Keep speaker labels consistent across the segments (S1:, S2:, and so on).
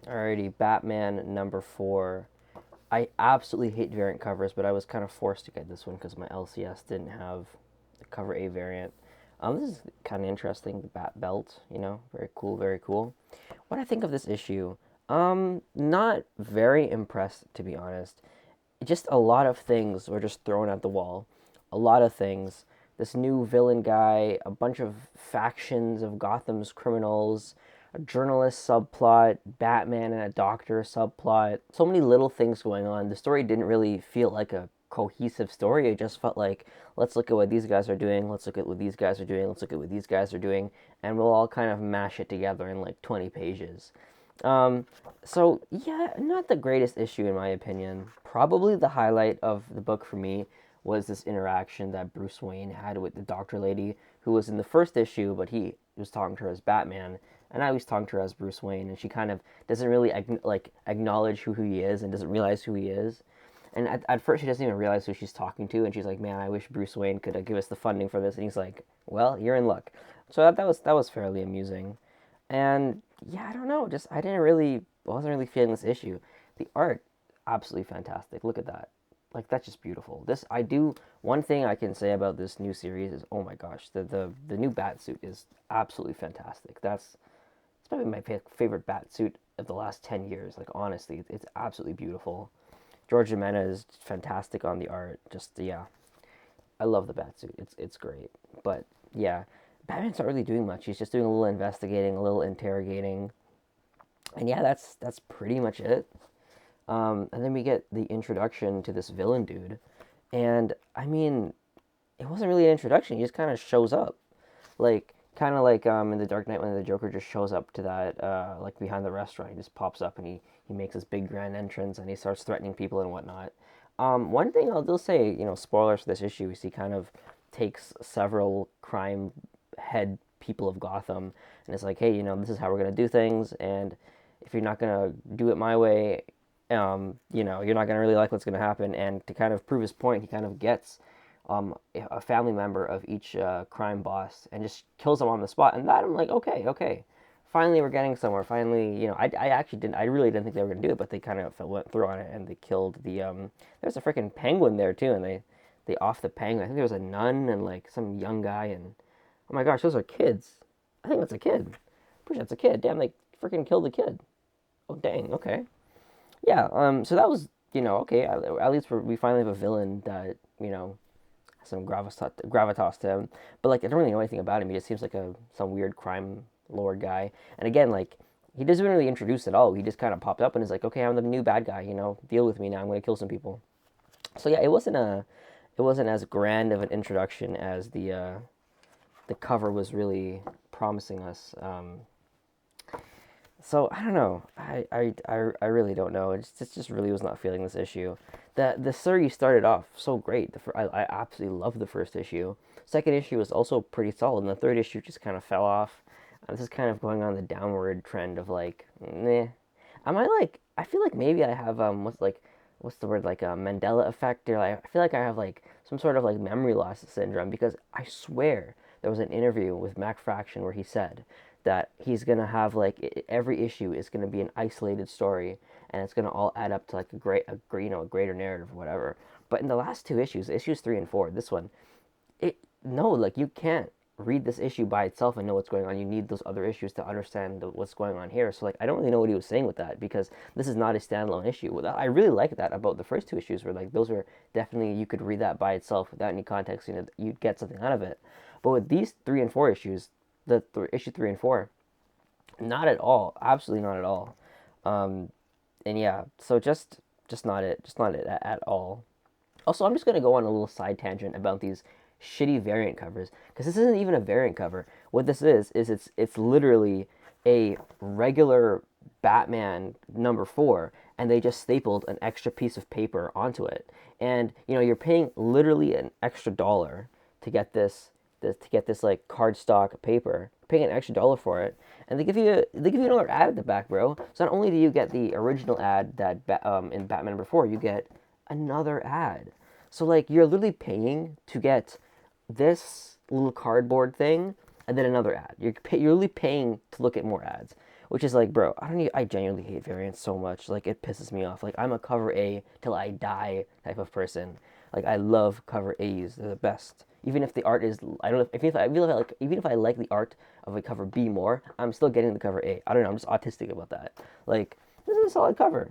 S1: Alrighty, Batman number 4. I absolutely hate variant covers, but I was kind of forced to get this one because my LCS didn't have the cover A variant. This is kind of interesting. The Bat Belt, very cool, very cool. What I think of this issue, not very impressed to be honest. Just a lot of things were just thrown at the wall. A lot of things. This new villain guy, a bunch of factions of Gotham's criminals, a journalist subplot, Batman and a doctor subplot. So many little things going on. The story didn't really feel like a cohesive story. It just felt like, let's look at what these guys are doing, let's look at what these guys are doing, let's look at what these guys are doing, and we'll all kind of mash it together in like 20 pages. Um, so yeah, not the greatest issue in my opinion. Probably the highlight of the book for me was this interaction that Bruce Wayne had with the doctor lady who was in the first issue, but he was talking to her as Batman, and I was talking to her as Bruce Wayne, and she kind of doesn't really acknowledge who he is and doesn't realize who he is. And at first, she doesn't even realize who she's talking to, and she's like, "Man, I wish Bruce Wayne could give us the funding for this." And he's like, "Well, you're in luck." So that was fairly amusing. And yeah, I don't know. Just wasn't really feeling this issue. The art, absolutely fantastic. Look at that. Like that's just beautiful. This I do. One thing I can say about this new series is, oh my gosh, the new bat suit is absolutely fantastic. It's probably my favorite bat suit of the last 10 years. Like honestly, it's absolutely beautiful. George Jimenez is fantastic on the art. Just yeah, I love the bat suit. It's great. But yeah, Batman's not really doing much. He's just doing a little investigating, a little interrogating, and yeah, that's pretty much it. And then we get the introduction to this villain dude, and I mean, it wasn't really an introduction. He just kind of shows up, like kind of like in the Dark Knight when the Joker just shows up to that like behind the restaurant. He just pops up and he makes this big grand entrance and he starts threatening people and whatnot. One thing I'll say, spoilers for this issue, is he kind of takes several crime head people of Gotham and it's like, hey, this is how we're gonna do things, and if you're not gonna do it my way, you're not gonna really like what's gonna happen. And to kind of prove his point, he kind of gets a family member of each crime boss and just kills them on the spot. And that I'm like, okay, okay, finally we're getting somewhere. Finally, I really didn't think they were gonna do it, but they kind of went through on it and they killed the there's a freaking penguin there too, and they off the penguin. I think there was a nun and like some young guy, and oh my gosh, those are kids. I think that's a kid. Pretty sure that's a kid. Damn, they freaking killed the kid. Oh dang. Okay. Yeah. So that was okay. At least we finally have a villain that has some gravitas to him. But like I don't really know anything about him. He just seems like some weird crime lord guy. And again, like he doesn't really introduce at all. He just kind of popped up and is like, okay, I'm the new bad guy. Deal with me now. I'm gonna kill some people. So yeah, it wasn't as grand of an introduction as the cover was really promising us. So I don't know. I really don't know. It just really was not feeling this issue. The series started off so great. I absolutely loved the first issue. Second issue was also pretty solid, and the third issue just kind of fell off. This is kind of going on the downward trend of like, meh. Am I like? I feel like maybe I have what's the word, like a Mandela effect, or like, I feel like I have like some sort of like memory loss syndrome, because I swear there was an interview with Mac Fraction where he said that he's gonna have like every issue is gonna be an isolated story, and it's gonna all add up to like a greater narrative or whatever. But in the last two issues, issues 3 and 4, this one, it no, like you can't read this issue by itself and know what's going on. You need those other issues to understand what's going on here. So like I don't really know what he was saying with that, because this is not a standalone issue. I really like that about the first two issues, where like those were definitely, you could read that by itself without any context. You'd get something out of it. But with these 3 and 4 issues, issue 3 and 4, not at all. Absolutely not at all. Um, and yeah, so just not it at all. Also, I'm just gonna go on a little side tangent about these shitty variant covers, because this isn't even a variant cover. What this is it's literally a regular Batman number 4, and they just stapled an extra piece of paper onto it. And you're paying literally an extra dollar to get this like cardstock paper, paying an extra dollar for it, and they give you another ad at the back, bro. So not only do you get the original ad that in Batman number 4, you get another ad. So like you're literally paying to get this little cardboard thing and then another ad. You're literally paying to look at more ads, which is like, bro, I genuinely hate variants so much. Like it pisses me off. Like I'm a cover A till I die type of person. Like I love cover A's. They're the best. Even if the art is, I don't know. If I feel like even if I like the art of a cover B more, I'm still getting the cover A. I don't know. I'm just autistic about that. Like this is a solid cover.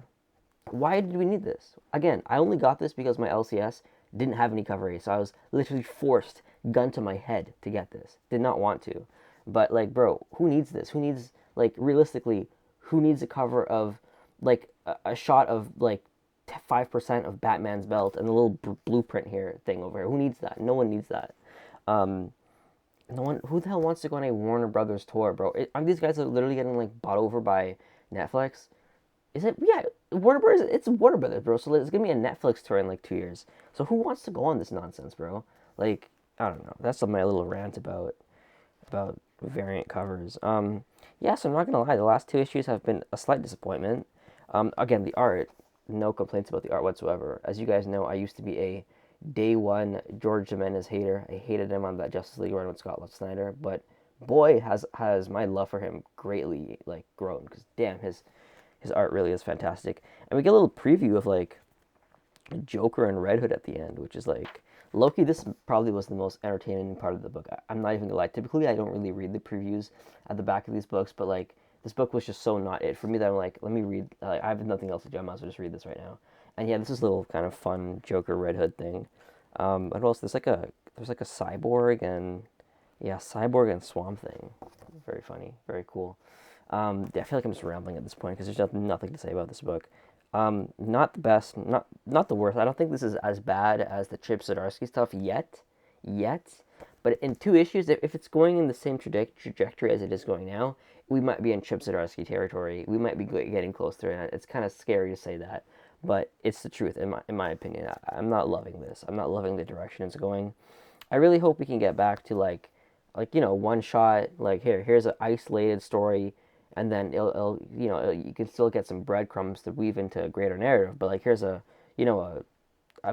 S1: Why did we need this? Again, I only got this because my LCS didn't have any cover A, so I was literally forced, gun to my head, to get this. Did not want to. But, like, bro, who needs this? Who needs, like, realistically, who needs a cover of, like, a shot of, like, 5% of Batman's belt and a little blueprint here thing over here? Who needs that? No one needs that. Um, no one, who the hell wants to go on a Warner Brothers tour, bro? Aren't these guys literally getting, like, bought over by Netflix? Is it? Yeah, Warner Brothers. It's Warner Brothers, bro. So it's gonna be a Netflix tour in like 2 years. So who wants to go on this nonsense, bro? Like, I don't know. That's my little rant about variant covers. Yeah. So I'm not gonna lie. The last 2 issues have been a slight disappointment. Again, the art. No complaints about the art whatsoever. As you guys know, I used to be a day one George Jimenez hater. I hated him on that Justice League run with Scott Snyder, but boy, has my love for him greatly like grown. Because damn, his art really is fantastic. And we get a little preview of like Joker and Red Hood at the end, which is like Loki. This probably was the most entertaining part of the book. I'm not even gonna lie. Typically, I don't really read the previews at the back of these books, but like this book was just so not it for me that I'm like, let me read. I have nothing else to do. I might as well just read this right now. And yeah, this is a little kind of fun Joker Red Hood thing. What else? There's like a cyborg and yeah, cyborg and Swamp Thing. Very funny. Very cool. Yeah, I feel like I'm just rambling at this point because there's nothing to say about this book. Not the best, not the worst. I don't think this is as bad as the Chip Zdarsky stuff yet. But in 2 issues, if it's going in the same trajectory as it is going now, we might be in Chip Zdarsky territory. We might be getting close to it. It's kind of scary to say that, but it's the truth in my opinion. I'm not loving this. I'm not loving the direction it's going. I really hope we can get back to one shot. Like here's an isolated story, and then you can still get some breadcrumbs to weave into a greater narrative. But like here's a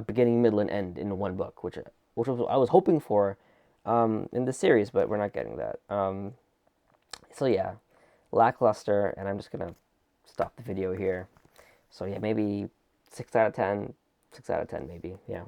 S1: beginning, middle, and end in one book, which was I was hoping for in the series, but we're not getting that. So yeah, lackluster, and I'm just gonna stop the video here. So yeah, maybe 6 out of 10, 6 out of 10 maybe. Yeah.